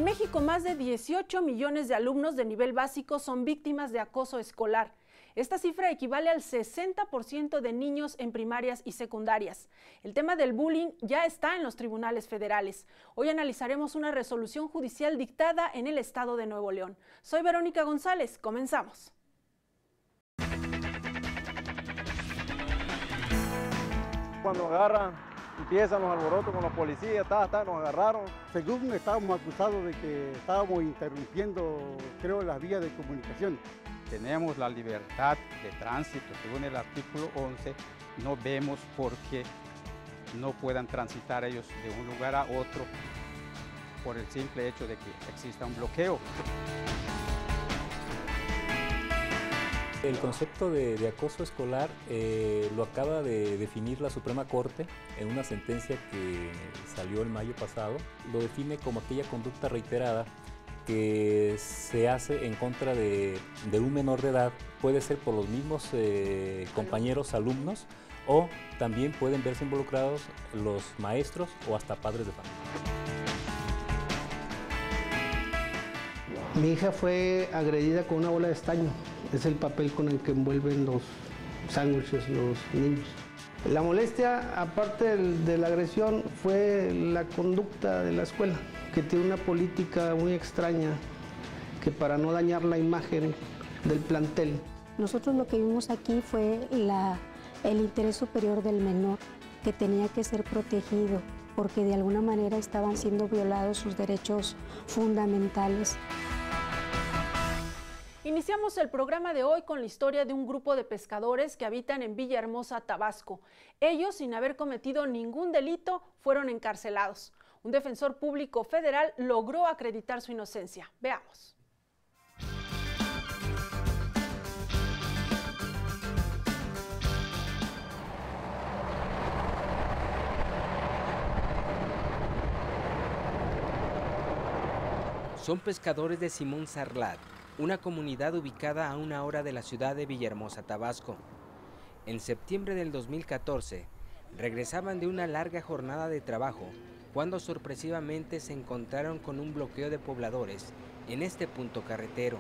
México, más de 18 millones de alumnos de nivel básico son víctimas de acoso escolar. Esta cifra equivale al 60% de niños en primarias y secundarias. El tema del bullying ya está en los tribunales federales. Hoy analizaremos una resolución judicial dictada en el estado de Nuevo León. Soy Verónica González, comenzamos. Cuando agarran, empiezan los alborotos con los policías, nos agarraron. Según estábamos acusados de que estábamos interrumpiendo, creo, las vías de comunicación. Tenemos la libertad de tránsito, según el artículo 11, no vemos por qué no puedan transitar ellos de un lugar a otro por el simple hecho de que exista un bloqueo. El concepto de acoso escolar lo acaba de definir la Suprema Corte en una sentencia que salió el mayo pasado. Lo define como aquella conducta reiterada que se hace en contra de un menor de edad. Puede ser por los mismos compañeros alumnos o también pueden verse involucrados los maestros o hasta padres de familia. Mi hija fue agredida con una bola de estaño. Es el papel con el que envuelven los sándwiches los niños. La molestia, aparte de la agresión, fue la conducta de la escuela, que tiene una política muy extraña, que para no dañar la imagen del plantel. Nosotros lo que vimos aquí fue el interés superior del menor, que tenía que ser protegido, porque de alguna manera estaban siendo violados sus derechos fundamentales. Iniciamos el programa de hoy con la historia de un grupo de pescadores que habitan en Villahermosa, Tabasco. Ellos, sin haber cometido ningún delito, fueron encarcelados. Un defensor público federal logró acreditar su inocencia. Veamos. Son pescadores de Simón Sarlat, una comunidad ubicada a 1 hora de la ciudad de Villahermosa, Tabasco. En septiembre del 2014, regresaban de una larga jornada de trabajo cuando sorpresivamente se encontraron con un bloqueo de pobladores en este punto carretero.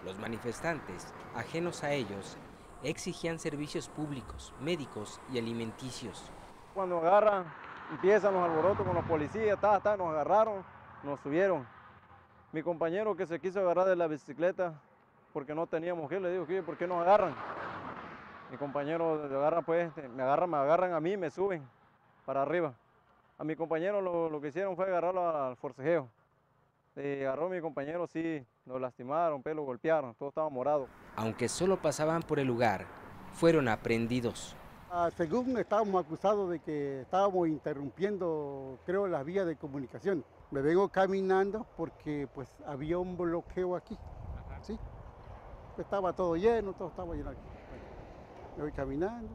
Los manifestantes, ajenos a ellos, exigían servicios públicos, médicos y alimenticios. Cuando agarran, empiezan los alborotos con los policías, nos agarraron, nos subieron. Mi compañero que se quiso agarrar de la bicicleta porque no teníamos que, le digo, ¿por qué nos agarran? Mi compañero agarra, pues, me agarran a mí, me suben para arriba. A mi compañero lo que hicieron fue agarrarlo al forcejeo. Agarró a mi compañero, sí, lo lastimaron, lo golpearon, todo estaba morado. Aunque solo pasaban por el lugar, fueron aprehendidos. Según estábamos acusados de que estábamos interrumpiendo, creo, las vías de comunicación. Me vengo caminando porque pues había un bloqueo aquí, ¿sí? Estaba todo lleno, todo estaba lleno aquí. Me voy caminando,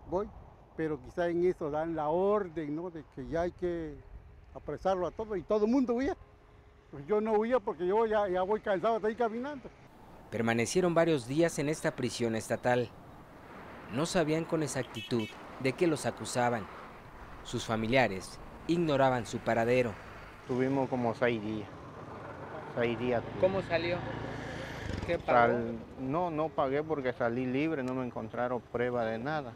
voy, pero quizá en eso dan la orden, ¿no?, de que ya hay que apresarlo a todos y todo el mundo huía. Pues yo no huía porque yo ya voy cansado de ir caminando. Permanecieron varios días en esta prisión estatal. No sabían con exactitud de qué los acusaban. Sus familiares ignoraban su paradero. Tuvimos como 6 días. 6 días. ¿Cómo salió? ¿Qué pagó? No pagué porque salí libre, no me encontraron prueba de nada.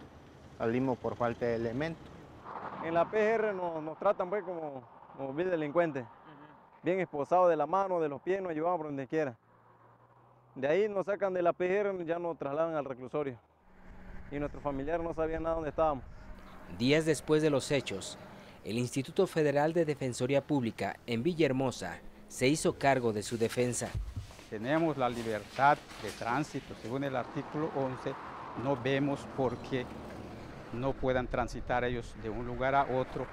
Salimos por falta de elementos. En la PGR nos tratan pues como bien delincuentes. Bien esposados de la mano, de los pies, nos llevaban por donde quiera. De ahí nos sacan de la PGR, ya nos trasladan al reclusorio. Y nuestros familiares no sabían nada dónde estábamos. Días después de los hechos, el Instituto Federal de Defensoría Pública en Villahermosa se hizo cargo de su defensa. Tenemos la libertad de tránsito, según el artículo 11, no vemos por qué no puedan transitar ellos de un lugar a otro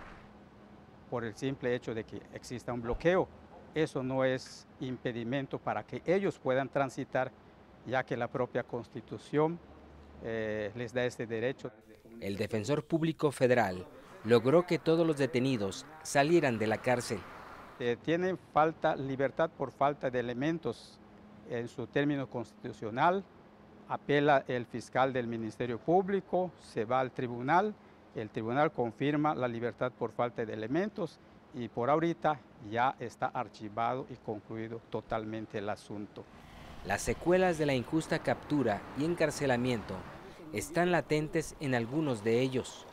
por el simple hecho de que exista un bloqueo. Eso no es impedimento para que ellos puedan transitar, ya que la propia Constitución les da este derecho. El defensor público federal logró que todos los detenidos salieran de la cárcel. Tienen libertad por falta de elementos en su término constitucional. Apela el fiscal del Ministerio Público, se va al tribunal, el tribunal confirma la libertad por falta de elementos y por ahorita ya está archivado y concluido totalmente el asunto. Las secuelas de la injusta captura y encarcelamiento están latentes en algunos de ellos.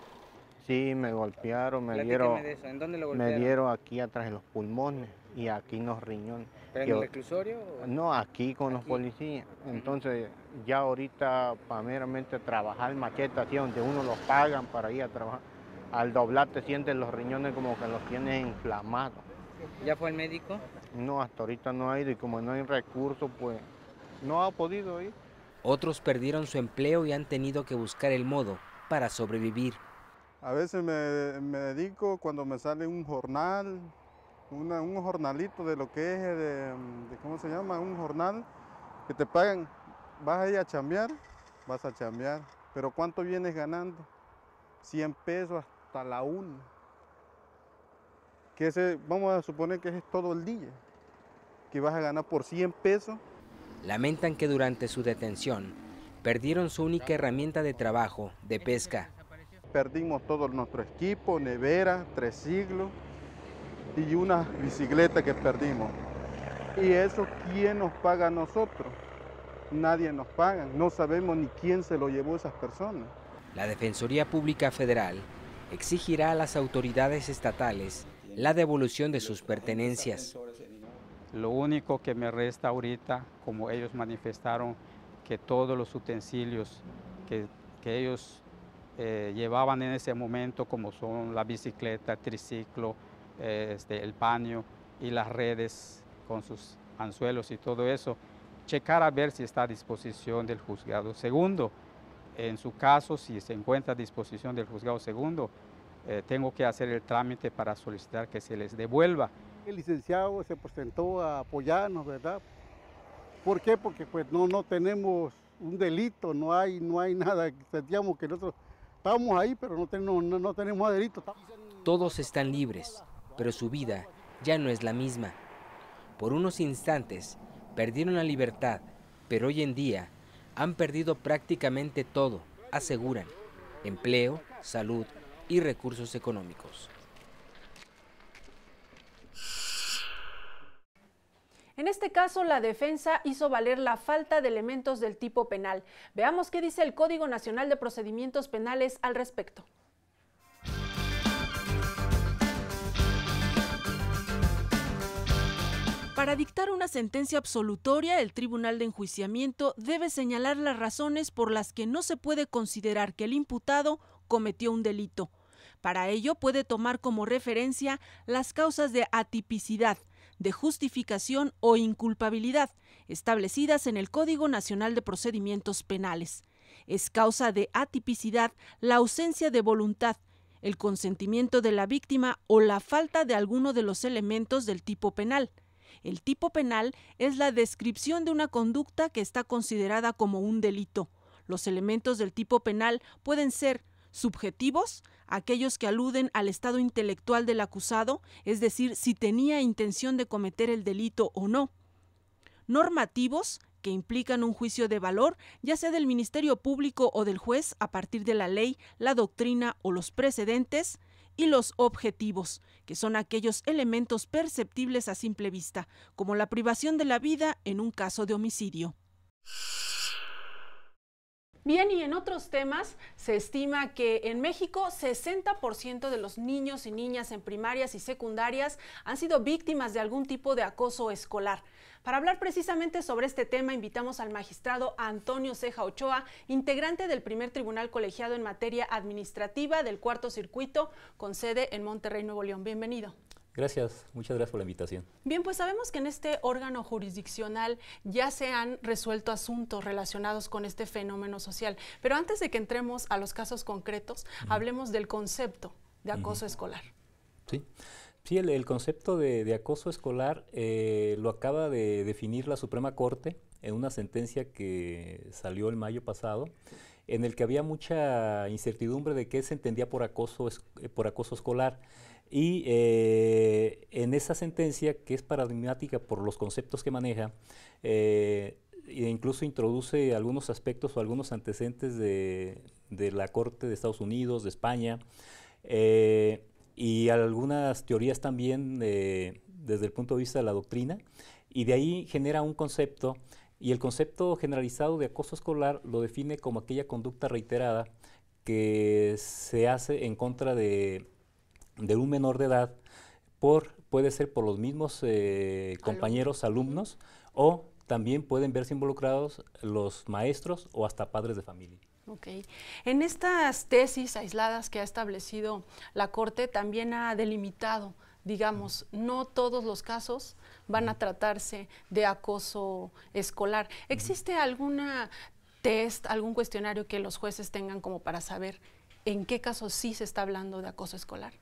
Sí, me golpearon, me ¿En dónde lo golpearon? me dieron aquí atrás de los pulmones y aquí en los riñones. ¿Pero en el reclusorio? No, aquí con los policías. Entonces ya ahorita para meramente trabajar machete, así donde uno los pagan para ir a trabajar, al doblar te sientes los riñones como que los tienes inflamados. ¿Ya fue el médico? No, hasta ahorita no ha ido y como no hay recursos, pues no ha podido ir. Otros perdieron su empleo y han tenido que buscar el modo para sobrevivir. A veces me dedico cuando me sale un jornal, un jornalito de lo que es, ¿cómo se llama? Un jornal que te pagan, vas a ir a chambear, vas a chambear, pero ¿cuánto vienes ganando? 100 pesos hasta la 1. Vamos a suponer que es todo el día, que vas a ganar por 100 pesos. Lamentan que durante su detención perdieron su única herramienta de trabajo, de pesca. Perdimos todo nuestro equipo, nevera, triciclos y una bicicleta que perdimos. ¿Y eso quién nos paga a nosotros? Nadie nos paga, no sabemos ni quién se lo llevó a esas personas. La Defensoría Pública Federal exigirá a las autoridades estatales la devolución de sus pertenencias. Lo único que me resta ahorita, como ellos manifestaron, que todos los utensilios que ellos llevaban en ese momento, como son la bicicleta, el triciclo, el paño y las redes con sus anzuelos y todo eso, checar a ver si está a disposición del juzgado segundo. En su caso, si se encuentra a disposición del juzgado segundo, tengo que hacer el trámite para solicitar que se les devuelva. El licenciado se presentó a apoyarnos, ¿verdad? ¿Por qué? Porque pues no tenemos un delito, no hay nada. Sentíamos que nosotros estábamos ahí, pero no tenemos delito. Todos están libres, pero su vida ya no es la misma. Por unos instantes perdieron la libertad, pero hoy en día han perdido prácticamente todo, aseguran: empleo, salud y recursos económicos. En este caso, la defensa hizo valer la falta de elementos del tipo penal. Veamos qué dice el Código Nacional de Procedimientos Penales al respecto. Para dictar una sentencia absolutoria, el Tribunal de Enjuiciamiento debe señalar las razones por las que no se puede considerar que el imputado cometió un delito. Para ello, puede tomar como referencia las causas de atipicidad, de justificación o inculpabilidad, establecidas en el Código Nacional de Procedimientos Penales. Es causa de atipicidad la ausencia de voluntad, el consentimiento de la víctima o la falta de alguno de los elementos del tipo penal. El tipo penal es la descripción de una conducta que está considerada como un delito. Los elementos del tipo penal pueden ser subjetivos, aquellos que aluden al estado intelectual del acusado, es decir, si tenía intención de cometer el delito o no. Normativos, que implican un juicio de valor, ya sea del Ministerio Público o del juez, a partir de la ley, la doctrina o los precedentes. Y los objetivos, que son aquellos elementos perceptibles a simple vista, como la privación de la vida en un caso de homicidio. Bien, y en otros temas, se estima que en México 60% de los niños y niñas en primarias y secundarias han sido víctimas de algún tipo de acoso escolar. Para hablar precisamente sobre este tema, invitamos al magistrado Antonio Ceja Ochoa, integrante del primer tribunal colegiado en materia administrativa del Cuarto Circuito, con sede en Monterrey, Nuevo León. Bienvenido. Gracias, muchas gracias por la invitación. Bien, pues sabemos que en este órgano jurisdiccional ya se han resuelto asuntos relacionados con este fenómeno social, pero antes de que entremos a los casos concretos, hablemos del concepto de acoso escolar. Sí, el concepto de acoso escolar lo acaba de definir la Suprema Corte en una sentencia que salió el mayo pasado, en el que había mucha incertidumbre de qué se entendía por acoso escolar. Y en esa sentencia, que es paradigmática por los conceptos que maneja, e incluso introduce algunos aspectos o algunos antecedentes de la Corte de Estados Unidos, de España, y algunas teorías también desde el punto de vista de la doctrina, y de ahí genera un concepto, y el concepto generalizado de acoso escolar lo define como aquella conducta reiterada que se hace en contra de un menor de edad, puede ser por los mismos compañeros, alumnos, o también pueden verse involucrados los maestros o hasta padres de familia. Ok. En estas tesis aisladas que ha establecido la Corte, también ha delimitado, digamos, no todos los casos van a tratarse de acoso escolar. ¿Existe alguna test, algún cuestionario que los jueces tengan como para saber en qué casos sí se está hablando de acoso escolar?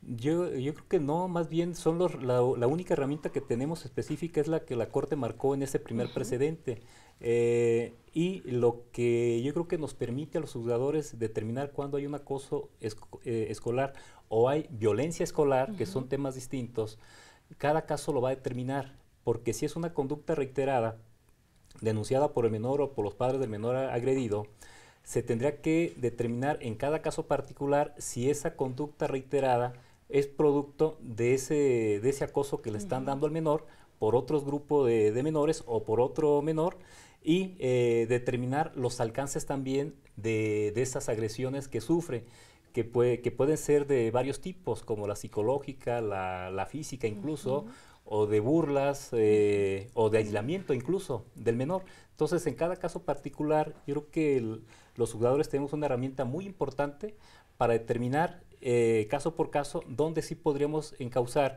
Yo creo que no, más bien son la única herramienta que tenemos específica es la que la Corte marcó en ese primer precedente. Y lo que yo creo que nos permite a los juzgadores determinar cuándo hay un acoso escolar o hay violencia escolar, que son temas distintos, cada caso lo va a determinar, porque si es una conducta reiterada, denunciada por el menor o por los padres del menor agredido, se tendría que determinar en cada caso particular si esa conducta reiterada es producto de ese acoso que le están dando al menor por otros grupos de menores o por otro menor, y determinar los alcances también de esas agresiones que sufre, que pueden ser de varios tipos, como la psicológica, la física incluso, o de burlas, o de aislamiento incluso del menor. Entonces, en cada caso particular, yo creo que los juzgadores tenemos una herramienta muy importante para determinar caso por caso dónde sí podríamos encauzar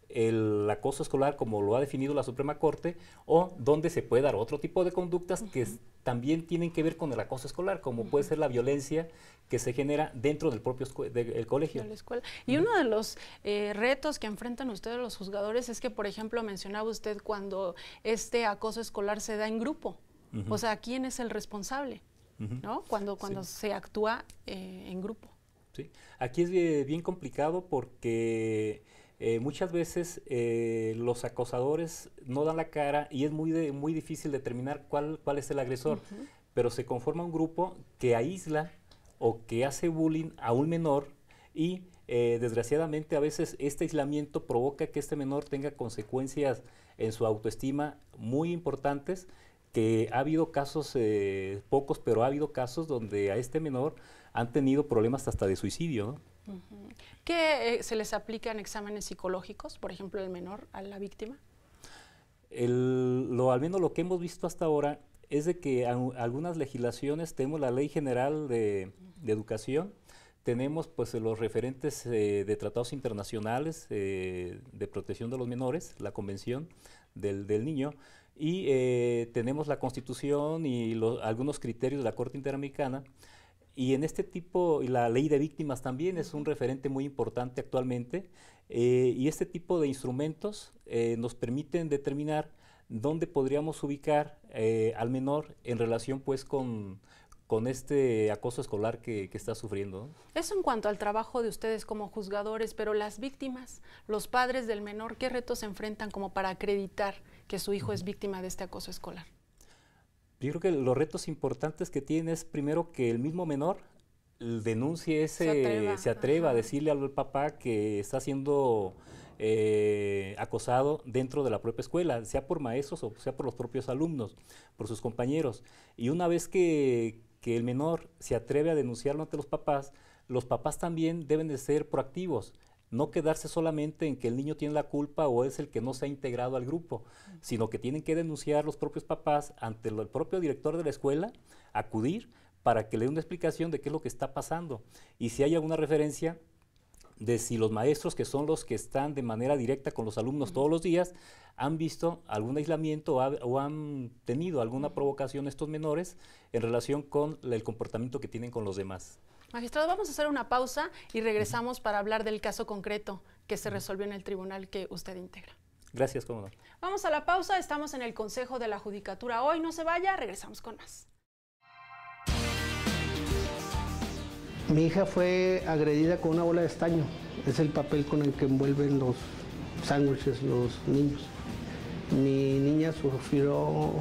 el acoso escolar como lo ha definido la Suprema Corte, o dónde se puede dar otro tipo de conductas que también tienen que ver con el acoso escolar, como puede ser la violencia que se genera dentro del propio del colegio. De la escuela. Y uno de los retos que enfrentan ustedes los juzgadores es que, por ejemplo, mencionaba usted cuando este acoso escolar se da en grupo. O sea, ¿quién es el responsable? ¿No? Cuando se actúa en grupo. Sí. Aquí es bien complicado porque muchas veces los acosadores no dan la cara y es muy difícil determinar cuál es el agresor, pero se conforma un grupo que aísla o que hace bullying a un menor y desgraciadamente a veces este aislamiento provoca que este menor tenga consecuencias en su autoestima muy importantes, que ha habido casos, pocos, pero ha habido casos donde a este menor han tenido problemas hasta de suicidio, ¿no? ¿Qué se les aplican exámenes psicológicos, por ejemplo, el menor a la víctima? Al menos lo que hemos visto hasta ahora es de que algunas legislaciones, tenemos la Ley General de Educación, tenemos pues los referentes de tratados internacionales de protección de los menores, la Convención del Niño, y tenemos la Constitución y algunos criterios de la Corte Interamericana. Y en este tipo, y la ley de víctimas también es un referente muy importante actualmente, y este tipo de instrumentos nos permiten determinar dónde podríamos ubicar al menor en relación pues con este acoso escolar que está sufriendo, ¿no? Eso en cuanto al trabajo de ustedes como juzgadores, pero las víctimas, los padres del menor, ¿qué retos se enfrentan como para acreditar que su hijo es víctima de este acoso escolar? Yo creo que los retos importantes que tiene es primero que el mismo menor denuncie se atreva a decirle al papá que está siendo acosado dentro de la propia escuela, sea por maestros o sea por los propios alumnos, por sus compañeros. Y una vez que el menor se atreve a denunciarlo ante los papás también deben de ser proactivos. No quedarse solamente en que el niño tiene la culpa o es el que no se ha integrado al grupo, sino que tienen que denunciar los propios papás ante el propio director de la escuela, acudir para que le dé una explicación de qué es lo que está pasando. Y si hay alguna referencia de si los maestros, que son los que están de manera directa con los alumnos todos los días, han visto algún aislamiento o han tenido alguna provocación estos menores en relación con el comportamiento que tienen con los demás. Magistrado, vamos a hacer una pausa y regresamos para hablar del caso concreto que se resolvió en el tribunal que usted integra. Gracias, cómo no. Vamos a la pausa, estamos en el Consejo de la Judicatura hoy, no se vaya, regresamos con más. Mi hija fue agredida con una bola de estaño, es el papel con el que envuelven los sándwiches los niños. Mi niña sufrió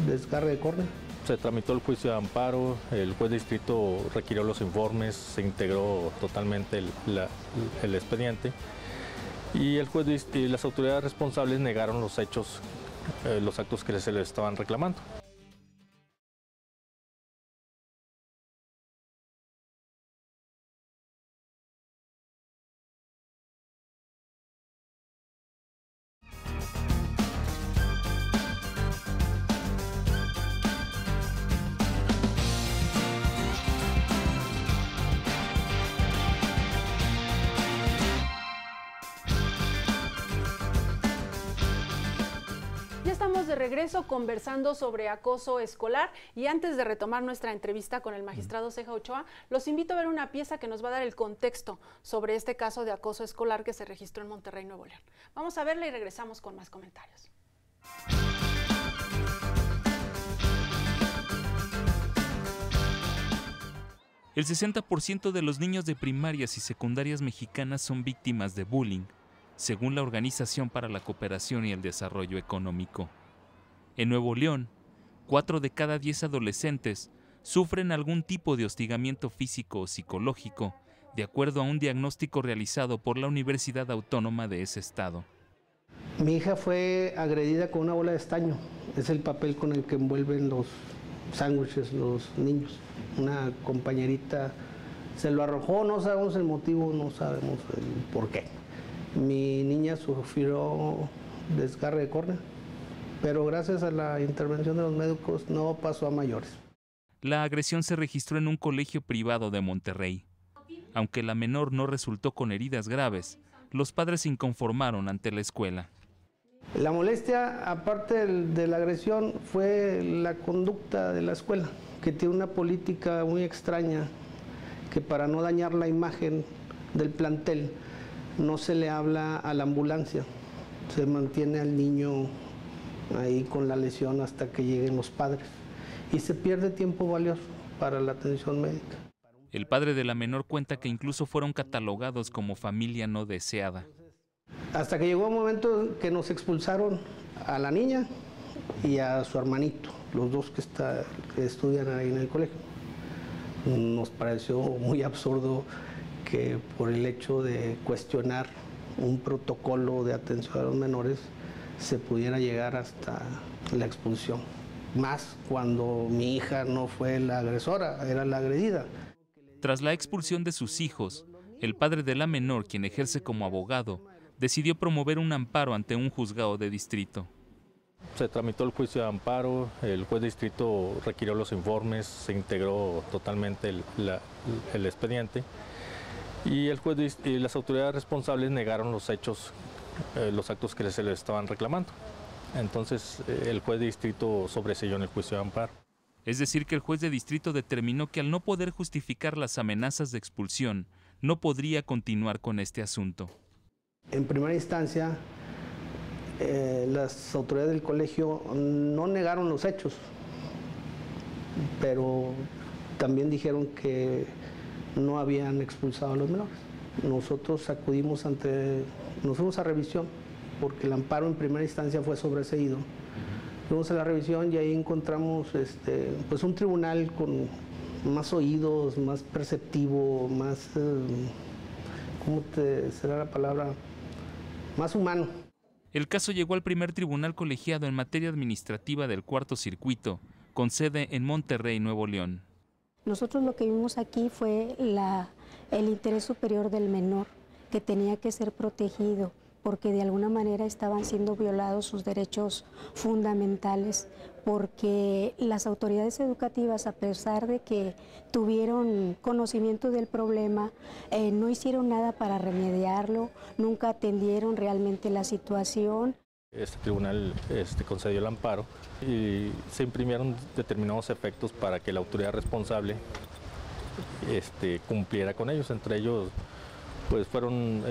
desgarre de córnea, Se tramitó el juicio de amparo, el juez de distrito requirió los informes, se integró totalmente el expediente y el juez y las autoridades responsables negaron los hechos, los actos que se les estaban reclamando. Estamos de regreso conversando sobre acoso escolar y antes de retomar nuestra entrevista con el magistrado Ceja Ochoa, los invito a ver una pieza que nos va a dar el contexto sobre este caso de acoso escolar que se registró en Monterrey, Nuevo León. Vamos a verla y regresamos con más comentarios. El 60% de los niños de primarias y secundarias mexicanas son víctimas de bullying, según la Organización para la Cooperación y el Desarrollo Económico. En Nuevo León, 4 de cada 10 adolescentes sufren algún tipo de hostigamiento físico o psicológico, de acuerdo a un diagnóstico realizado por la Universidad Autónoma de ese estado. Mi hija fue agredida con una bola de estaño. Es el papel con el que envuelven los sándwiches los niños. Una compañerita se lo arrojó, no sabemos el motivo, no sabemos el por qué. Mi niña sufrió desgarre de córnea, pero gracias a la intervención de los médicos no pasó a mayores. La agresión se registró en un colegio privado de Monterrey. Aunque la menor no resultó con heridas graves, los padres se inconformaron ante la escuela. La molestia, aparte de la agresión, fue la conducta de la escuela, que tiene una política muy extraña, que para no dañar la imagen del plantel, no se le habla a la ambulancia, se mantiene al niño ahí con la lesión hasta que lleguen los padres y se pierde tiempo valioso para la atención médica. El padre de la menor cuenta que incluso fueron catalogados como familia no deseada. Hasta que llegó un momento que nos expulsaron a la niña y a su hermanito, los dos que estudian ahí en el colegio. Nos pareció muy absurdo que por el hecho de cuestionar un protocolo de atención a los menores se pudiera llegar hasta la expulsión. Más cuando mi hija no fue la agresora, era la agredida. Tras la expulsión de sus hijos, el padre de la menor, quien ejerce como abogado, decidió promover un amparo ante un juzgado de distrito. Se tramitó el juicio de amparo, el juez de distrito requirió los informes, se integró totalmente el expediente y el juez y las autoridades responsables negaron los hechos, los actos que se les estaban reclamando. Entonces el juez de distrito sobreseyó en el juicio de amparo. Es decir, que el juez de distrito determinó que al no poder justificar las amenazas de expulsión, no podría continuar con este asunto. En primera instancia, las autoridades del colegio no negaron los hechos, pero también dijeron que no habían expulsado a los menores. Nosotros acudimos nos fuimos a revisión, porque el amparo en primera instancia fue sobreseído. Fuimos a la revisión y ahí encontramos pues un tribunal con más oídos, más perceptivo, más, ¿cómo será la palabra? Más humano. El caso llegó al primer tribunal colegiado en materia administrativa del Cuarto Circuito, con sede en Monterrey, Nuevo León. Nosotros lo que vimos aquí fue el interés superior del menor, que tenía que ser protegido, porque de alguna manera estaban siendo violados sus derechos fundamentales, porque las autoridades educativas, a pesar de que tuvieron conocimiento del problema, no hicieron nada para remediarlo, nunca atendieron realmente la situación. Este tribunal concedió el amparo y se imprimieron determinados efectos para que la autoridad responsable cumpliera con ellos. Entre ellos pues fueron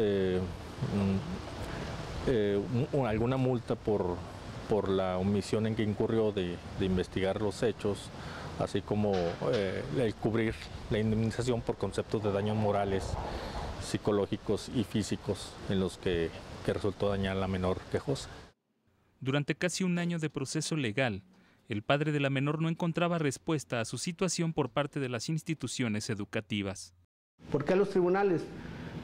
alguna multa por la omisión en que incurrió de investigar los hechos, así como el cubrir la indemnización por conceptos de daños morales, psicológicos y físicos en los que resultó dañar a la menor quejosa. Durante casi un año de proceso legal, El padre de la menor no encontraba respuesta a su situación por parte de las instituciones educativas. ¿Por qué a los tribunales?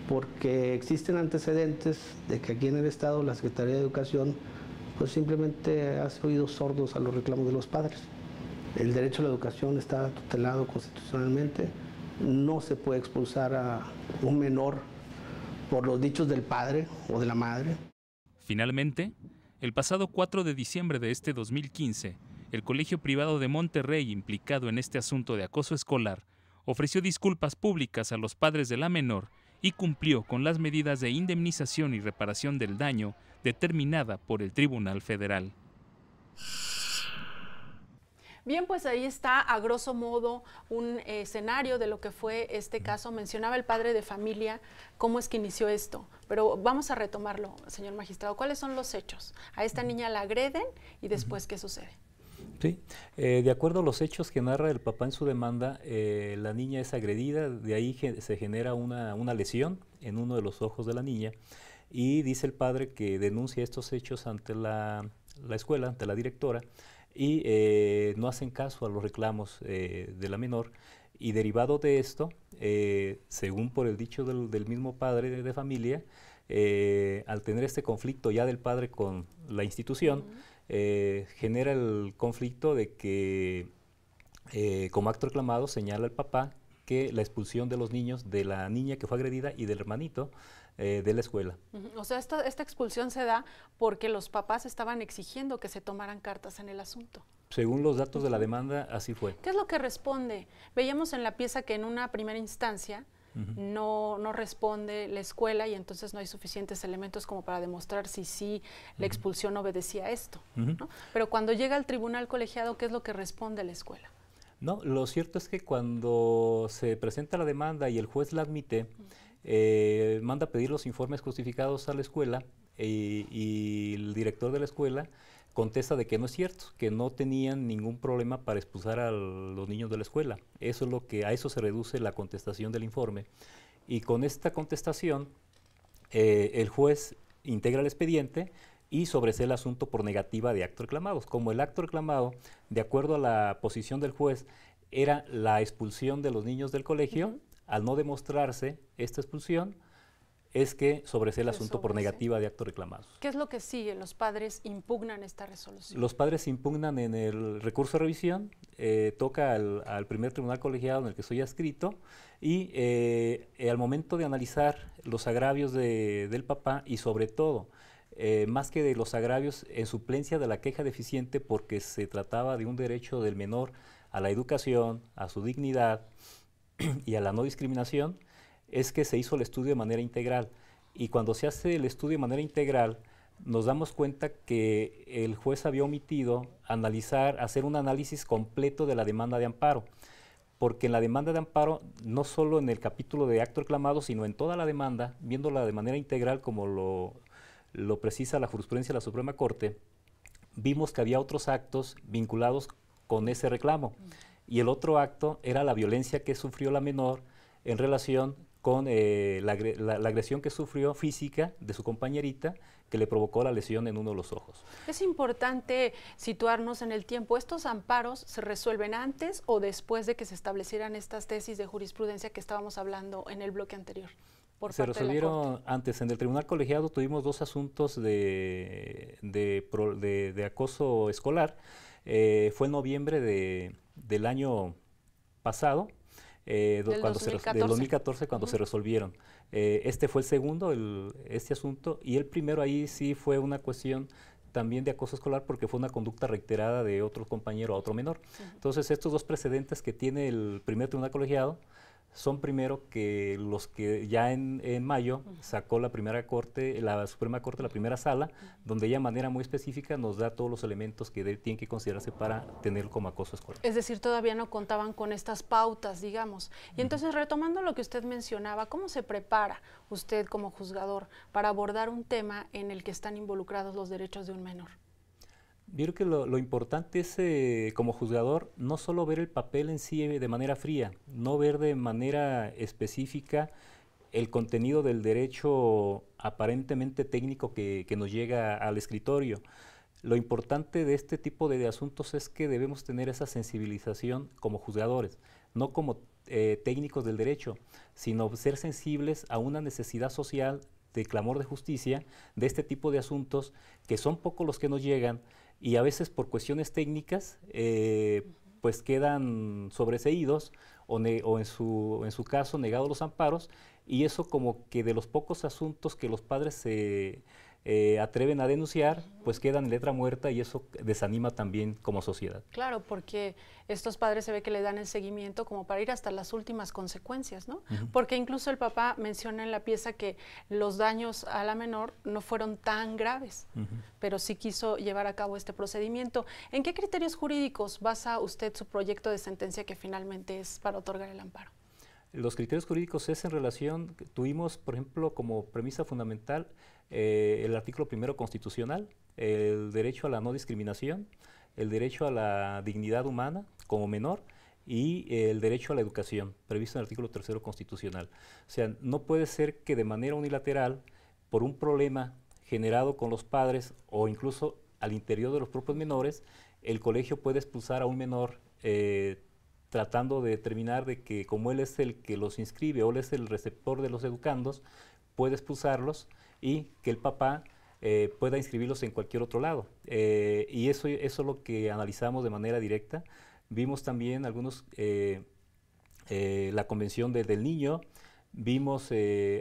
Porque existen antecedentes de que aquí en el Estado la Secretaría de Educación pues simplemente hace oídos sordos a los reclamos de los padres. El derecho a la educación está tutelado constitucionalmente, no se puede expulsar a un menor por los dichos del padre o de la madre. Finalmente, el pasado 4 de diciembre de este 2015, el Colegio Privado de Monterrey, implicado en este asunto de acoso escolar, ofreció disculpas públicas a los padres de la menor y cumplió con las medidas de indemnización y reparación del daño determinada por el Tribunal Federal. Bien, pues ahí está a grosso modo un escenario de lo que fue este caso. Mencionaba el padre de familia cómo es que inició esto, pero vamos a retomarlo, señor magistrado. ¿Cuáles son los hechos? A esta niña la agreden y después, ¿qué sucede? Sí, de acuerdo a los hechos que narra el papá en su demanda, la niña es agredida, de ahí se genera una lesión en uno de los ojos de la niña y dice el padre que denuncia estos hechos ante la escuela, ante la directora, y no hacen caso a los reclamos de la menor, y derivado de esto, según por el dicho del mismo padre de familia, al tener este conflicto ya del padre con la institución, genera el conflicto de que como acto reclamado señala el papá que la expulsión de los niños, de la niña que fue agredida y del hermanito de la escuela. O sea, esta expulsión se da porque los papás estaban exigiendo que se tomaran cartas en el asunto. Según los datos de la demanda, así fue. ¿Qué es lo que responde? Veíamos en la pieza que en una primera instancia no responde la escuela y entonces no hay suficientes elementos como para demostrar si sí la expulsión obedecía a esto, ¿no? Pero cuando llega al tribunal colegiado, ¿qué es lo que responde la escuela? No, lo cierto es que cuando se presenta la demanda y el juez la admite, manda a pedir los informes justificados a la escuela y el director de la escuela contesta de que no es cierto, que no tenían ningún problema para expulsar a los niños de la escuela. Eso es lo que, a eso se reduce la contestación del informe. Y con esta contestación, el juez integra el expediente y sobresee el asunto por negativa de actos reclamados. Como el acto reclamado, de acuerdo a la posición del juez, era la expulsión de los niños del colegio, al no demostrarse esta expulsión, es que sobresee el asunto por negativa de actos reclamados. ¿Qué es lo que sigue? ¿Los padres impugnan esta resolución? Los padres impugnan en el recurso de revisión, toca al primer tribunal colegiado en el que soy adscrito y al momento de analizar los agravios del papá y sobre todo, más que de los agravios en suplencia de la queja deficiente porque se trataba de un derecho del menor a la educación, a su dignidad y a la no discriminación, es que se hizo el estudio de manera integral. Y cuando se hace el estudio de manera integral, nos damos cuenta que el juez había omitido hacer un análisis completo de la demanda de amparo. Porque en la demanda de amparo, no solo en el capítulo de acto reclamado, sino en toda la demanda, viéndola de manera integral como lo precisa la jurisprudencia de la Suprema Corte, vimos que había otros actos vinculados con ese reclamo. Y el otro acto era la violencia que sufrió la menor en relación con la agresión que sufrió física de su compañerita que le provocó la lesión en uno de los ojos. Es importante situarnos en el tiempo. ¿Estos amparos se resuelven antes o después de que se establecieran estas tesis de jurisprudencia que estábamos hablando en el bloque anterior? Se resolvieron antes. En el tribunal colegiado tuvimos dos asuntos de acoso escolar. Fue en noviembre del año pasado. Del 2014 cuando se resolvieron. Este fue el segundo, este asunto, y el primero ahí sí fue una cuestión también de acoso escolar porque fue una conducta reiterada de otro compañero a otro menor. Entonces estos dos precedentes que tiene el primer tribunal colegiado son primero que los que ya en mayo sacó la primera corte, la Suprema Corte, la primera sala, donde ella de manera muy específica nos da todos los elementos que tienen que considerarse para tener como acoso escolar. Es decir, todavía no contaban con estas pautas, digamos. Y entonces, retomando lo que usted mencionaba, ¿cómo se prepara usted como juzgador para abordar un tema en el que están involucrados los derechos de un menor? Yo creo que lo importante es, como juzgador, no solo ver el papel en sí de manera fría, no ver de manera específica el contenido del derecho aparentemente técnico que nos llega al escritorio. Lo importante de este tipo de asuntos es que debemos tener esa sensibilización como juzgadores, no como técnicos del derecho, sino ser sensibles a una necesidad social de clamor de justicia de este tipo de asuntos, que son pocos los que nos llegan y a veces por cuestiones técnicas pues quedan sobreseídos o en su caso negados los amparos, y eso como que de los pocos asuntos que los padres se atreven a denunciar, pues quedan en letra muerta, y eso desanima también como sociedad. Claro, porque estos padres se ve que le dan el seguimiento como para ir hasta las últimas consecuencias, ¿no? Porque incluso el papá menciona en la pieza que los daños a la menor no fueron tan graves, pero sí quiso llevar a cabo este procedimiento. ¿En qué criterios jurídicos basa usted su proyecto de sentencia que finalmente es para otorgar el amparo? Los criterios jurídicos es en relación, tuvimos por ejemplo como premisa fundamental el artículo 1 constitucional, el derecho a la no discriminación, el derecho a la dignidad humana como menor y el derecho a la educación, previsto en el artículo 3 constitucional. O sea, no puede ser que de manera unilateral, por un problema generado con los padres o incluso al interior de los propios menores, el colegio pueda expulsar a un menor tratando de determinar de que como él es el que los inscribe o él es el receptor de los educandos, puede expulsarlos y que el papá pueda inscribirlos en cualquier otro lado. Y eso es lo que analizamos de manera directa. Vimos también algunos, la Convención del Niño, vimos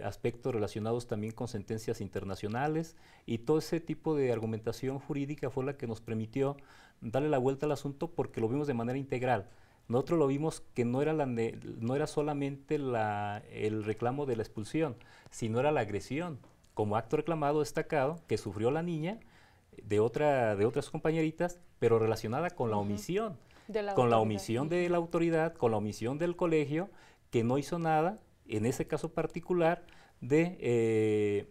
aspectos relacionados también con sentencias internacionales, y todo ese tipo de argumentación jurídica fue la que nos permitió darle la vuelta al asunto, porque lo vimos de manera integral. Nosotros lo vimos que no era solamente el reclamo de la expulsión, sino era la agresión como acto reclamado destacado que sufrió la niña de otras compañeritas, pero relacionada con la omisión, con la omisión de la autoridad, con la omisión del colegio, que no hizo nada, en ese caso particular, de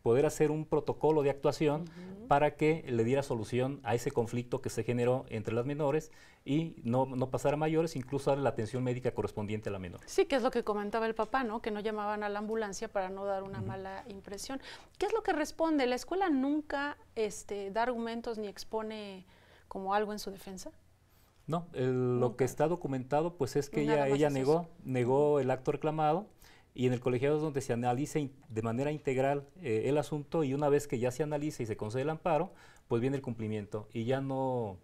poder hacer un protocolo de actuación para que le diera solución a ese conflicto que se generó entre las menores y no pasar a mayores, incluso darle la atención médica correspondiente a la menor. Sí, que es lo que comentaba el papá, ¿no? Que no llamaban a la ambulancia para no dar una mala impresión. ¿Qué es lo que responde? ¿La escuela nunca da argumentos ni expone como algo en su defensa? No, lo que está documentado pues es que ella negó el acto reclamado, y en el colegiado es donde se analiza de manera integral el asunto, y una vez que ya se analiza y se concede el amparo, pues viene el cumplimiento, y ya no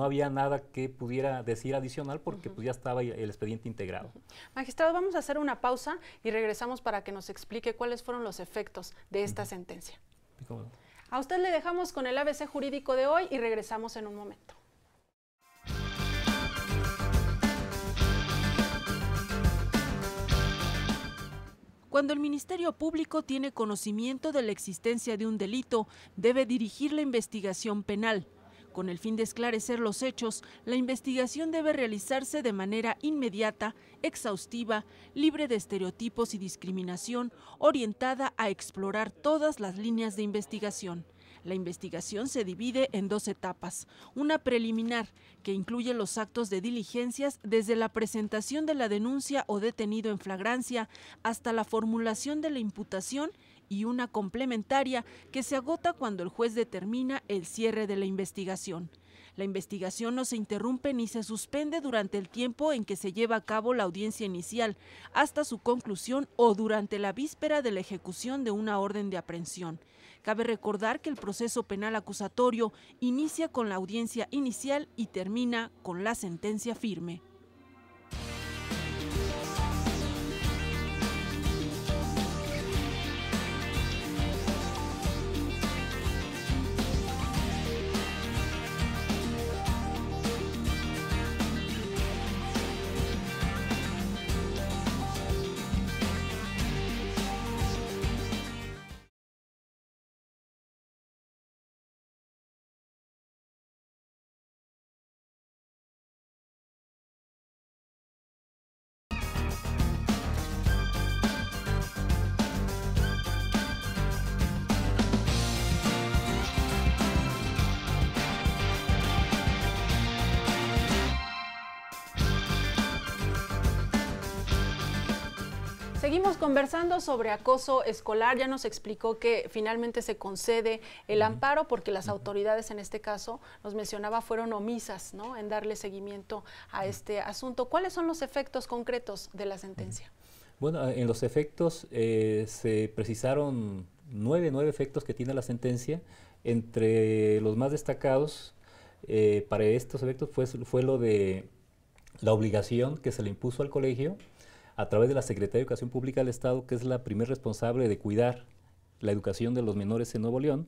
había nada que pudiera decir adicional, porque pues ya estaba el expediente integrado. Magistrado, vamos a hacer una pausa y regresamos para que nos explique cuáles fueron los efectos de esta sentencia. A usted le dejamos con el ABC jurídico de hoy y regresamos en un momento. Cuando el Ministerio Público tiene conocimiento de la existencia de un delito, debe dirigir la investigación penal. Con el fin de esclarecer los hechos, la investigación debe realizarse de manera inmediata, exhaustiva, libre de estereotipos y discriminación, orientada a explorar todas las líneas de investigación. La investigación se divide en 2 etapas, una preliminar, que incluye los actos de diligencias desde la presentación de la denuncia o detenido en flagrancia hasta la formulación de la imputación, y una complementaria que se agota cuando el juez determina el cierre de la investigación. La investigación no se interrumpe ni se suspende durante el tiempo en que se lleva a cabo la audiencia inicial, hasta su conclusión o durante la víspera de la ejecución de una orden de aprehensión. Cabe recordar que el proceso penal acusatorio inicia con la audiencia inicial y termina con la sentencia firme. Seguimos conversando sobre acoso escolar. Ya nos explicó que finalmente se concede el amparo porque las autoridades, en este caso, nos mencionaba, fueron omisas, ¿no?, en darle seguimiento a este asunto. ¿Cuáles son los efectos concretos de la sentencia? Bueno, en los efectos se precisaron nueve efectos que tiene la sentencia. Entre los más destacados para estos efectos fue lo de la obligación que se le impuso al colegio a través de la Secretaría de Educación Pública del Estado, que es la primer responsable de cuidar la educación de los menores en Nuevo León,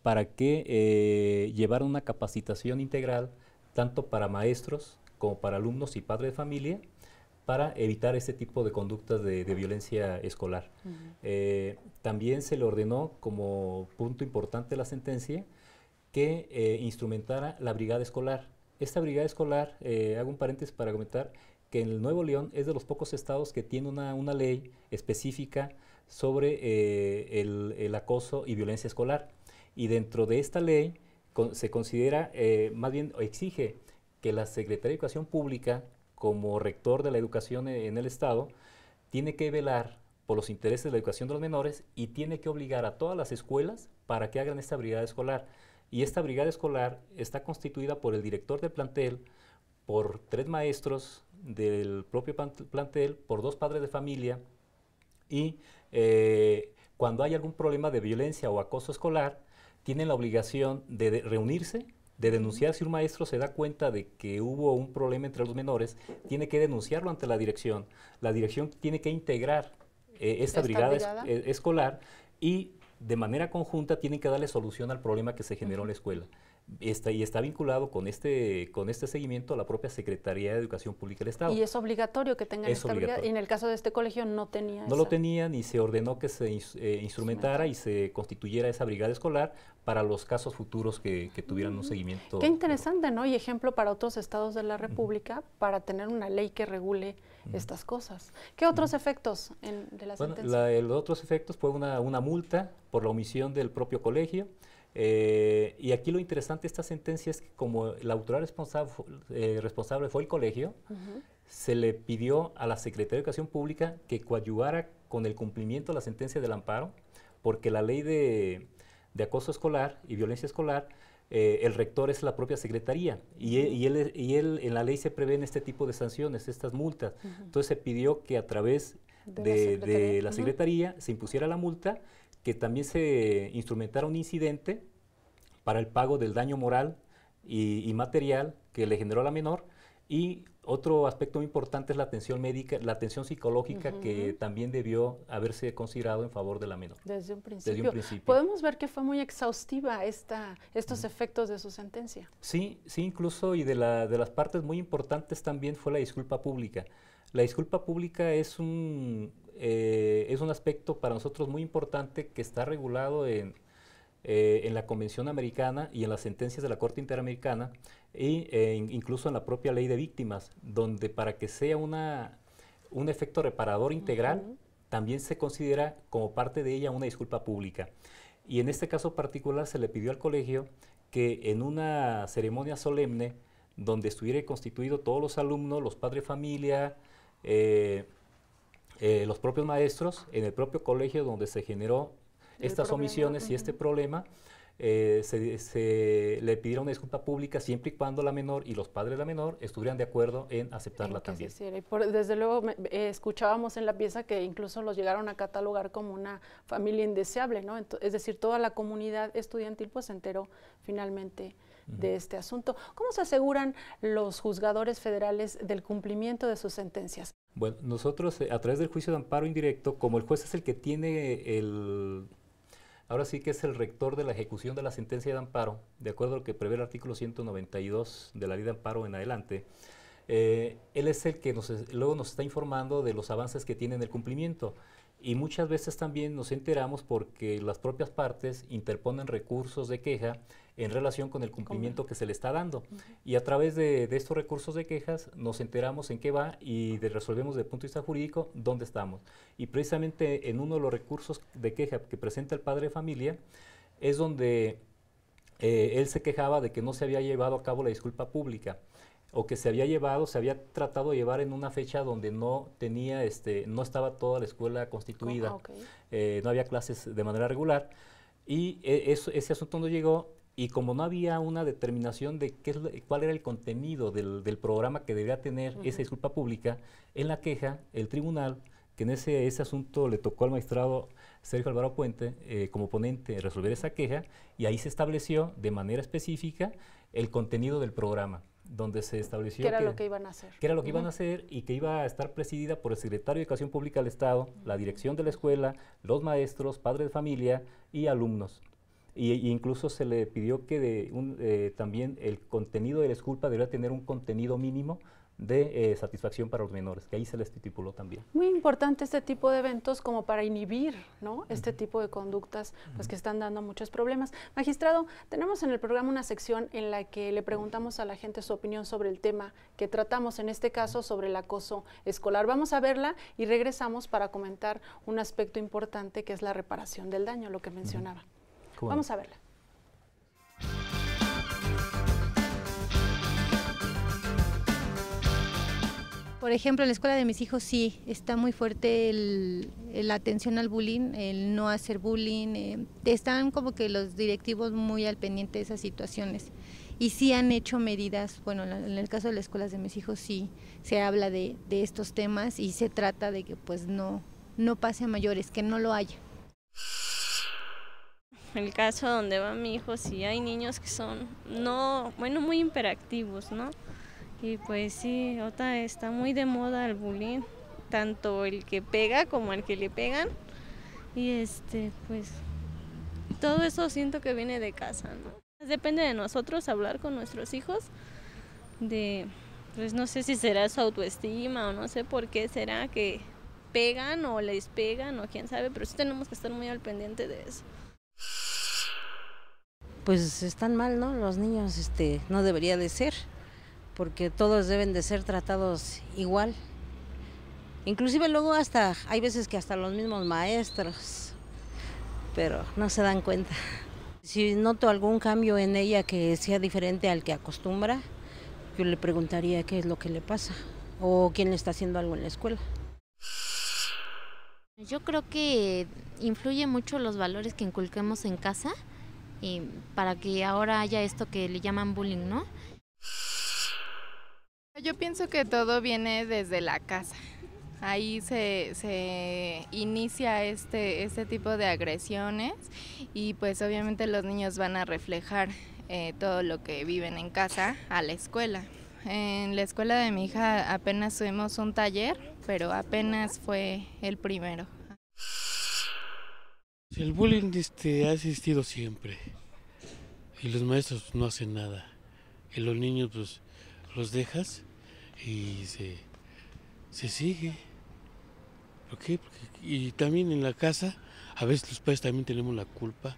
para que llevaran una capacitación integral tanto para maestros como para alumnos y padres de familia, para evitar este tipo de conductas de violencia escolar. También se le ordenó, como punto importante de la sentencia, que instrumentara la brigada escolar. Esta brigada escolar, hago un paréntesis para comentar, que en el Nuevo León es de los pocos estados que tiene una ley específica sobre el acoso y violencia escolar. Y dentro de esta ley se considera, más bien exige que la Secretaría de Educación Pública, como rector de la educación en el estado, tiene que velar por los intereses de la educación de los menores y tiene que obligar a todas las escuelas para que hagan esta brigada escolar. Y esta brigada escolar está constituida por el director del plantel, por 3 maestros del propio plantel, por 2 padres de familia, y cuando hay algún problema de violencia o acoso escolar, tienen la obligación de reunirse, de denunciar. Si un maestro se da cuenta de que hubo un problema entre los menores, tiene que denunciarlo ante la dirección. La dirección tiene que integrar esta brigada escolar y de manera conjunta tienen que darle solución al problema que se generó en la escuela. Y está vinculado con este seguimiento a la propia Secretaría de Educación Pública del Estado. Y es obligatorio que tengan esta brigada. Y en el caso de este colegio no tenía No lo tenían y se ordenó que se instrumentara y se constituyera esa brigada escolar para los casos futuros que tuvieran un seguimiento. Qué interesante, ¿no? Y ejemplo para otros estados de la República para tener una ley que regule estas cosas. ¿Qué otros efectos de la sentencia? Los otros efectos fue una multa por la omisión del propio colegio. Y aquí lo interesante de esta sentencia es que como la autoridad responsable fue el colegio, se le pidió a la Secretaría de Educación Pública que coadyuvara con el cumplimiento de la sentencia del amparo, porque la ley de acoso escolar y violencia escolar, el rector es la propia secretaría y él en la ley se prevén este tipo de sanciones, estas multas. Entonces se pidió que a través de la secretaría se impusiera la multa, que también se instrumentara un incidente para el pago del daño moral y material que le generó a la menor. Y otro aspecto muy importante es la atención médica, la atención psicológica que también debió haberse considerado en favor de la menor. Desde un principio. Podemos ver que fue muy exhaustiva estos efectos de su sentencia. Sí, incluso, y de las partes muy importantes también fue la disculpa pública. La disculpa pública es un aspecto para nosotros muy importante que está regulado en la Convención Americana y en las sentencias de la Corte Interamericana e incluso en la propia Ley de Víctimas, donde para que sea un efecto reparador integral, también se considera como parte de ella una disculpa pública. Y en este caso particular se le pidió al colegio que en una ceremonia solemne, donde estuviera constituido todos los alumnos, los padres de familia, los propios maestros, en el propio colegio donde se generó estas omisiones y este problema, se le pidieron una disculpa pública siempre y cuando la menor y los padres de la menor estuvieran de acuerdo en aceptarla también. Desde luego escuchábamos en la pieza que incluso los llegaron a catalogar como una familia indeseable, ¿no? Es decir, toda la comunidad estudiantil pues se enteró finalmente de este asunto. ¿Cómo se aseguran los juzgadores federales del cumplimiento de sus sentencias? Bueno, nosotros a través del juicio de amparo indirecto, como el juez es el que tiene ahora sí que es el rector de la ejecución de la sentencia de amparo, de acuerdo a lo que prevé el artículo 192 de la ley de amparo en adelante, él es el que luego nos está informando de los avances que tiene en el cumplimiento. Y muchas veces también nos enteramos porque las propias partes interponen recursos de queja en relación con el cumplimiento que se le está dando. Y a través de estos recursos de quejas nos enteramos en qué va y resolvemos desde el punto de vista jurídico dónde estamos. Y precisamente en uno de los recursos de queja que presenta el padre de familia es donde él se quejaba de que no se había llevado a cabo la disculpa pública. o que se había tratado de llevar en una fecha donde no tenía, no estaba toda la escuela constituida, no había clases de manera regular, y ese asunto no llegó, y como no había una determinación de cuál era el contenido del programa que debía tener esa disculpa pública, en la queja, el tribunal, que en ese asunto le tocó al magistrado Sergio Alvaro Puente como ponente resolver esa queja, y ahí se estableció de manera específica el contenido del programa, donde se estableció que era lo que iban a hacer. Que era lo que iban a hacer, y que iba a estar presidida por el secretario de Educación Pública del Estado, la dirección de la escuela, los maestros, padres de familia y alumnos. Y incluso se le pidió que también el contenido de la disculpa debería tener un contenido mínimo de satisfacción para los menores, que ahí se les estipuló también. Muy importante este tipo de eventos como para inhibir, ¿no? Este tipo de conductas pues, que están dando muchos problemas. Magistrado, tenemos en el programa una sección en la que le preguntamos a la gente su opinión sobre el tema que tratamos, en este caso sobre el acoso escolar. Vamos a verla y regresamos para comentar un aspecto importante que es la reparación del daño, lo que mencionaba. Vamos a verla. Por ejemplo, en la escuela de mis hijos sí, está muy fuerte la atención al bullying, el no hacer bullying. Están como que los directivos muy al pendiente de esas situaciones. Y sí han hecho medidas, bueno, en el caso de las escuelas de mis hijos sí se habla de estos temas y se trata de que pues no pase a mayores, que no lo haya. En el caso donde va mi hijo, sí hay niños que son, muy hiperactivos, ¿no? Y pues sí, ahorita está muy de moda el bullying, tanto el que pega como el que le pegan. Y pues todo eso siento que viene de casa, ¿no? Depende de nosotros hablar con nuestros hijos pues no sé si será su autoestima o no sé por qué será que pegan o les pegan o quién sabe, pero sí tenemos que estar muy al pendiente de eso. Pues están mal, ¿no? Los niños no debería de ser, porque todos deben de ser tratados igual. Inclusive luego hay veces que hasta los mismos maestros, pero no se dan cuenta. Si noto algún cambio en ella que sea diferente al que acostumbra, yo le preguntaría qué es lo que le pasa o quién le está haciendo algo en la escuela. Yo creo que influye mucho los valores que inculquemos en casa para que ahora haya esto que le llaman bullying, ¿no? Yo pienso que todo viene desde la casa. Ahí se inicia este tipo de agresiones y pues obviamente los niños van a reflejar todo lo que viven en casa a la escuela. En la escuela de mi hija apenas tuvimos un taller, pero apenas fue el primero. El bullying ha existido siempre y los maestros no hacen nada. Y los niños pues los dejas y se sigue. ¿Por qué? Y también en la casa a veces los padres también tenemos la culpa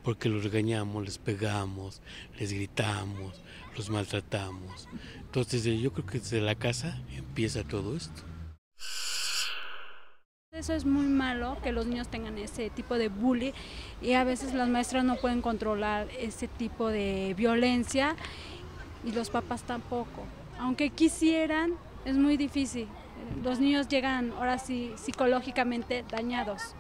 porque los regañamos, les pegamos, les gritamos, los maltratamos. Entonces yo creo que desde la casa empieza todo esto. Eso es muy malo, que los niños tengan ese tipo de bullying y a veces las maestras no pueden controlar ese tipo de violencia y los papás tampoco. Aunque quisieran, es muy difícil. Los niños llegan ahora sí psicológicamente dañados.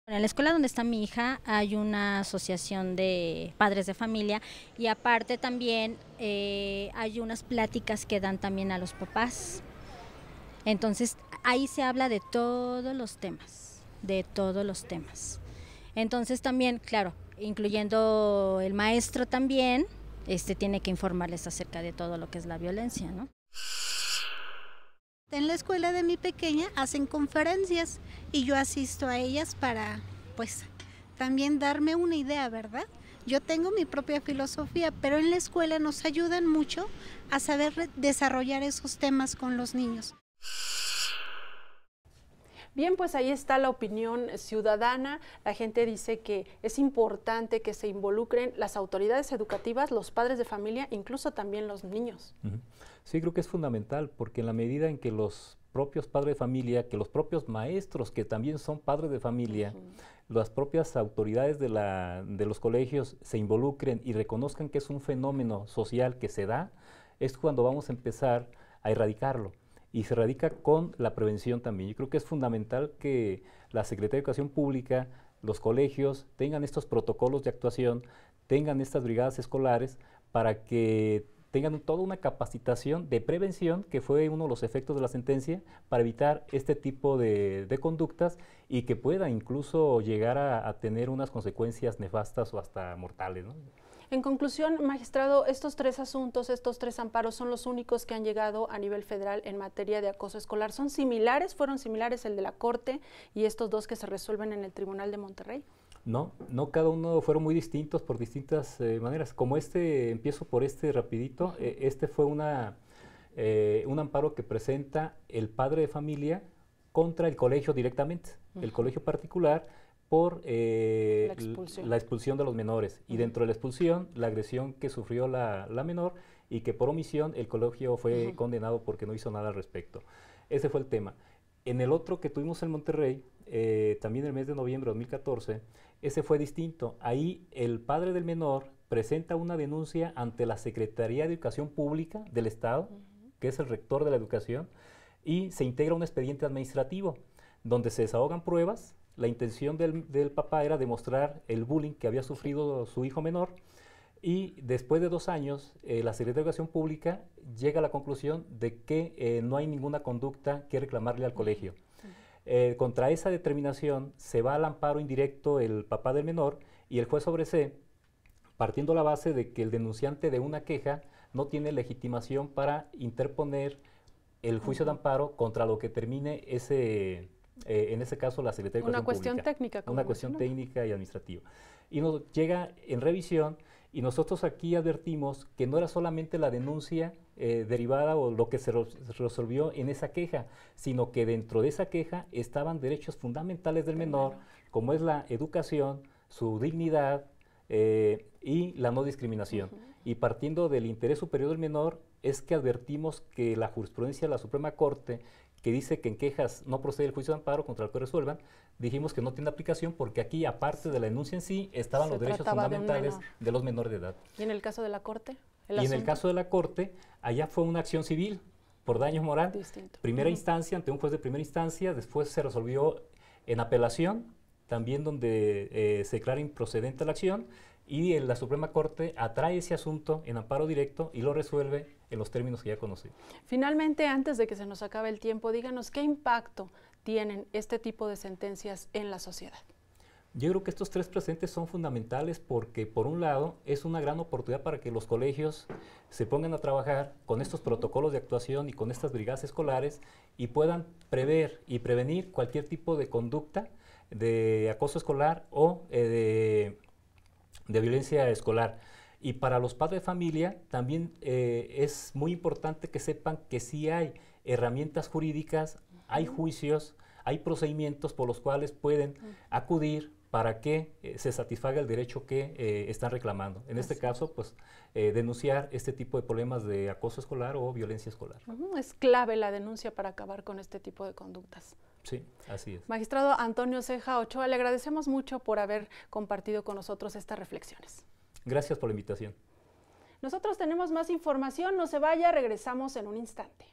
En la escuela donde está mi hija hay una asociación de padres de familia y aparte también hay unas pláticas que dan también a los papás. Entonces ahí se habla de todos los temas, Entonces también, claro, incluyendo el maestro también, tiene que informarles acerca de todo lo que es la violencia, ¿no? En la escuela de mi pequeña hacen conferencias y yo asisto a ellas para, pues, también darme una idea, ¿verdad? Yo tengo mi propia filosofía, pero en la escuela nos ayudan mucho a saber desarrollar esos temas con los niños. Bien, pues ahí está la opinión ciudadana. La gente dice que es importante que se involucren las autoridades educativas, los padres de familia, incluso también los niños. Sí, creo que es fundamental, porque en la medida en que los propios padres de familia, que los propios maestros, que también son padres de familia, las propias autoridades de los colegios se involucren y reconozcan que es un fenómeno social que se da, es cuando vamos a empezar a erradicarlo. Y se erradica con la prevención también. Yo creo que es fundamental que la Secretaría de Educación Pública, los colegios, tengan estos protocolos de actuación, tengan estas brigadas escolares para que tengan toda una capacitación de prevención, que fue uno de los efectos de la sentencia, para evitar este tipo de conductas y que pueda incluso llegar a tener unas consecuencias nefastas o hasta mortales, ¿no? En conclusión, magistrado, estos 3 asuntos, estos 3 amparos son los únicos que han llegado a nivel federal en materia de acoso escolar. ¿Son similares? ¿Fueron similares el de la Corte y estos 2 que se resuelven en el Tribunal de Monterrey? No, cada uno fueron muy distintos por distintas maneras. Como empiezo por rapidito, este fue un amparo que presenta el padre de familia contra el colegio directamente, el colegio particular, por la expulsión de los menores, y dentro de la expulsión, la agresión que sufrió la menor, y que por omisión el colegio fue condenado porque no hizo nada al respecto. Ese fue el tema. En el otro que tuvimos en Monterrey, también en el mes de noviembre de 2014, ese fue distinto. Ahí el padre del menor presenta una denuncia ante la Secretaría de Educación Pública del Estado, que es el rector de la educación, y se integra un expediente administrativo, donde se desahogan pruebas. La intención del papá era demostrar el bullying que había sufrido su hijo menor, y después de 2 años, la Secretaría de Educación Pública llega a la conclusión de que no hay ninguna conducta que reclamarle al colegio. Contra esa determinación se va al amparo indirecto el papá del menor, y el juez sobresee, partiendo la base de que el denunciante de una queja no tiene legitimación para interponer el juicio de amparo contra lo que termine en ese caso la Secretaría de Educación Pública. Una cuestión técnica. Una cuestión técnica y administrativa. Y nos llega en revisión, y nosotros aquí advertimos que no era solamente la denuncia derivada o lo que se resolvió en esa queja, sino que dentro de esa queja estaban derechos fundamentales del menor, como es la educación, su dignidad y la no discriminación. Y partiendo del interés superior del menor, es que advertimos que la jurisprudencia de la Suprema Corte, que dice que en quejas no procede el juicio de amparo contra el que resuelvan, dijimos que no tiene aplicación porque aquí, aparte de la denuncia en sí, estaban los derechos fundamentales de los menores de edad. ¿Y en el caso de la Corte? Y en el caso de la Corte, allá fue una acción civil por daño moral. Primera instancia, ante un juez de primera instancia, después se resolvió en apelación, también donde se declara improcedente la acción, y en la Suprema Corte atrae ese asunto en amparo directo y lo resuelve en los términos que ya conocí. Finalmente, antes de que se nos acabe el tiempo, díganos qué impacto tienen este tipo de sentencias en la sociedad. Yo creo que estos 3 presentes son fundamentales porque, por un lado, es una gran oportunidad para que los colegios se pongan a trabajar con estos protocolos de actuación y con estas brigadas escolares y puedan prever y prevenir cualquier tipo de conducta de acoso escolar o de violencia escolar. Y para los padres de familia también es muy importante que sepan que sí hay herramientas jurídicas, hay juicios, hay procedimientos por los cuales pueden acudir para que se satisfaga el derecho que están reclamando. En este caso, pues, denunciar este tipo de problemas de acoso escolar o violencia escolar. Es clave la denuncia para acabar con este tipo de conductas. Sí, así es. Magistrado Antonio Ceja Ochoa, le agradecemos mucho por haber compartido con nosotros estas reflexiones. Gracias por la invitación. Nosotros tenemos más información, no se vaya, regresamos en un instante.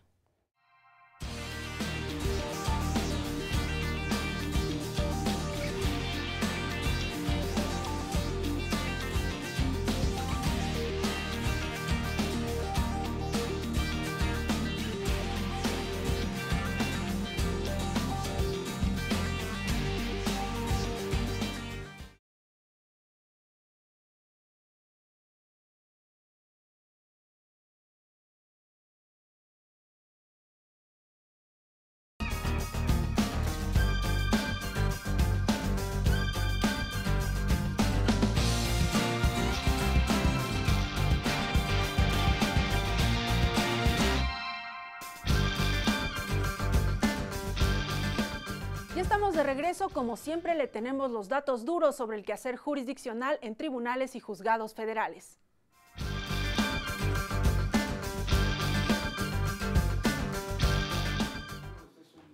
Ya estamos de regreso, como siempre le tenemos los datos duros sobre el quehacer jurisdiccional en tribunales y juzgados federales.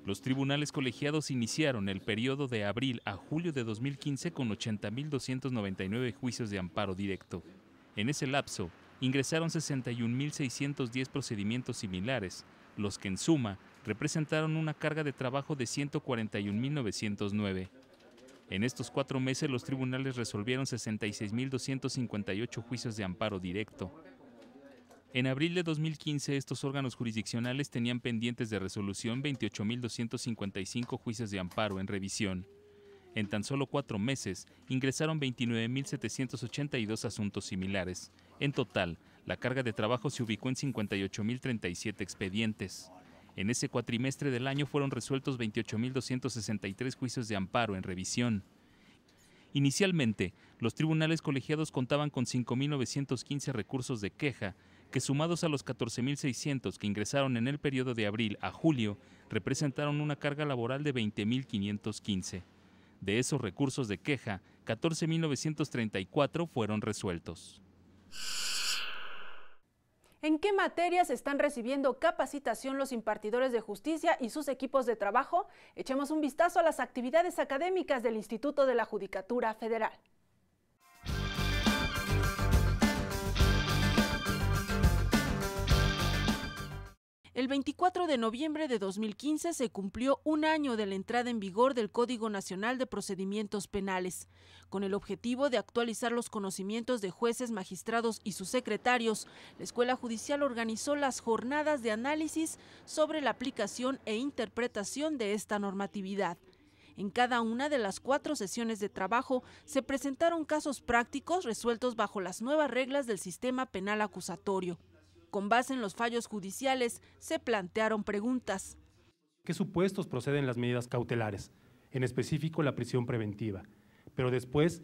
Los tribunales colegiados iniciaron el periodo de abril a julio de 2015 con 80.299 juicios de amparo directo. En ese lapso, ingresaron 61.610 procedimientos similares, los que en suma representaron una carga de trabajo de 141.909. En estos 4 meses los tribunales resolvieron 66.258 juicios de amparo directo. En abril de 2015 estos órganos jurisdiccionales tenían pendientes de resolución 28.255 juicios de amparo en revisión. En tan solo 4 meses ingresaron 29.782 asuntos similares. En total, la carga de trabajo se ubicó en 58.037 expedientes. En ese cuatrimestre del año fueron resueltos 28.263 juicios de amparo en revisión. Inicialmente, los tribunales colegiados contaban con 5.915 recursos de queja, que sumados a los 14.600 que ingresaron en el periodo de abril a julio, representaron una carga laboral de 20.515. De esos recursos de queja, 14.934 fueron resueltos. ¿En qué materias están recibiendo capacitación los impartidores de justicia y sus equipos de trabajo? Echemos un vistazo a las actividades académicas del Instituto de la Judicatura Federal. El 24 de noviembre de 2015 se cumplió un año de la entrada en vigor del Código Nacional de Procedimientos Penales. Con el objetivo de actualizar los conocimientos de jueces, magistrados y sus secretarios, la Escuela Judicial organizó las jornadas de análisis sobre la aplicación e interpretación de esta normatividad. En cada una de las 4 sesiones de trabajo se presentaron casos prácticos resueltos bajo las nuevas reglas del sistema penal acusatorio. Con base en los fallos judiciales, se plantearon preguntas. ¿Qué supuestos proceden las medidas cautelares? En específico, la prisión preventiva. Pero después,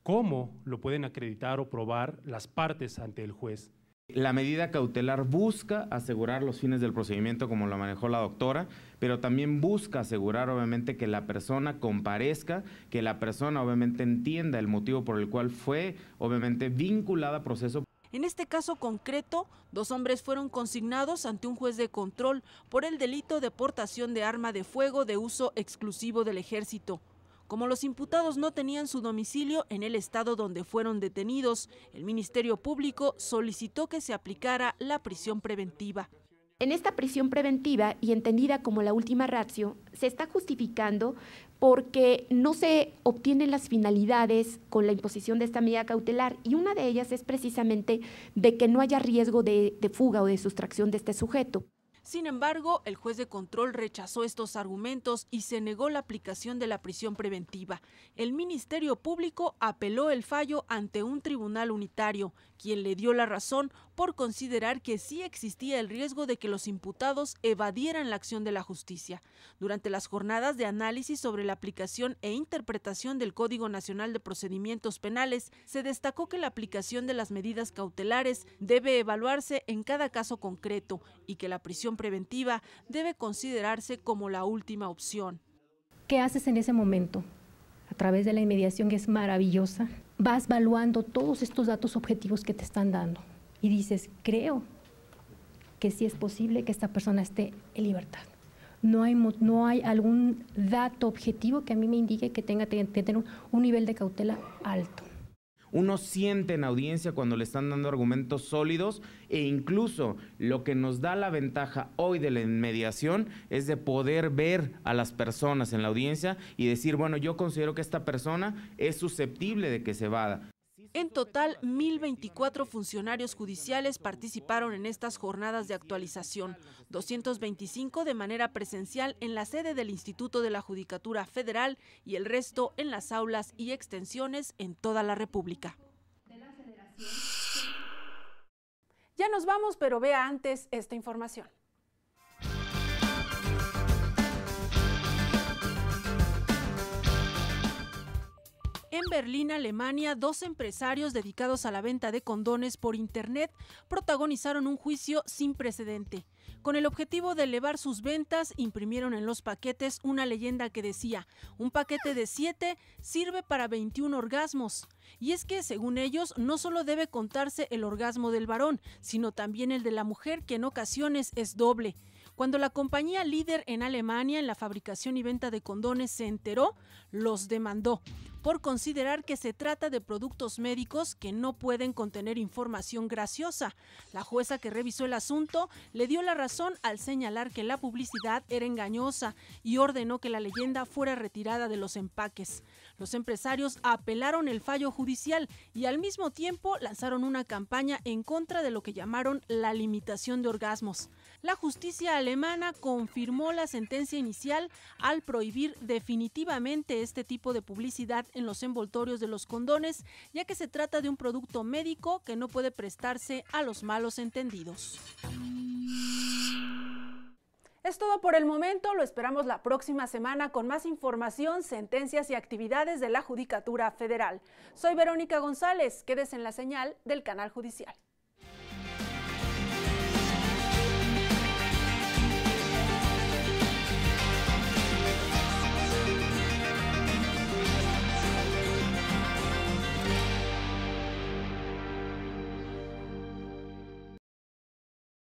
¿cómo lo pueden acreditar o probar las partes ante el juez? La medida cautelar busca asegurar los fines del procedimiento, como lo manejó la doctora, pero también busca asegurar, obviamente, que la persona comparezca, que la persona, obviamente, entienda el motivo por el cual fue, obviamente, vinculada a proceso. En este caso concreto, 2 hombres fueron consignados ante un juez de control por el delito de portación de arma de fuego de uso exclusivo del ejército. Como los imputados no tenían su domicilio en el estado donde fueron detenidos, el Ministerio Público solicitó que se aplicara la prisión preventiva. En esta prisión preventiva, y entendida como la última ratio, se está justificando porque no se obtienen las finalidades con la imposición de esta medida cautelar, y una de ellas es precisamente de que no haya riesgo de fuga o de sustracción de este sujeto. Sin embargo, el juez de control rechazó estos argumentos y se negó la aplicación de la prisión preventiva. El Ministerio Público apeló el fallo ante un tribunal unitario, quien le dio la razón por considerar que sí existía el riesgo de que los imputados evadieran la acción de la justicia. Durante las jornadas de análisis sobre la aplicación e interpretación del Código Nacional de Procedimientos Penales, se destacó que la aplicación de las medidas cautelares debe evaluarse en cada caso concreto y que la prisión preventiva debe considerarse como la última opción. ¿Qué haces en ese momento? A través de la inmediación, que es maravillosa, vas evaluando todos estos datos objetivos que te están dando y dices, creo que sí es posible que esta persona esté en libertad. No hay algún dato objetivo que a mí me indique que tenga que tener un nivel de cautela alto. Uno siente en audiencia cuando le están dando argumentos sólidos, e incluso lo que nos da la ventaja hoy de la inmediación es de poder ver a las personas en la audiencia y decir, bueno, yo considero que esta persona es susceptible de que se evada. En total, 1.024 funcionarios judiciales participaron en estas jornadas de actualización, 225 de manera presencial en la sede del Instituto de la Judicatura Federal y el resto en las aulas y extensiones en toda la República. Ya nos vamos, pero vea antes esta información. En Berlín, Alemania, 2 empresarios dedicados a la venta de condones por internet protagonizaron un juicio sin precedente. Con el objetivo de elevar sus ventas, imprimieron en los paquetes una leyenda que decía: un paquete de 7 sirve para 21 orgasmos. Y es que, según ellos, no solo debe contarse el orgasmo del varón, sino también el de la mujer, que en ocasiones es doble. Cuando la compañía líder en Alemania en la fabricación y venta de condones se enteró, los demandó por considerar que se trata de productos médicos que no pueden contener información graciosa. La jueza que revisó el asunto le dio la razón al señalar que la publicidad era engañosa y ordenó que la leyenda fuera retirada de los empaques. Los empresarios apelaron el fallo judicial y al mismo tiempo lanzaron una campaña en contra de lo que llamaron la limitación de orgasmos. La justicia alemana confirmó la sentencia inicial al prohibir definitivamente este tipo de publicidad en los envoltorios de los condones, ya que se trata de un producto médico que no puede prestarse a los malos entendidos. Es todo por el momento, lo esperamos la próxima semana con más información, sentencias y actividades de la Judicatura Federal. Soy Verónica González, quédese en la señal del Canal Judicial.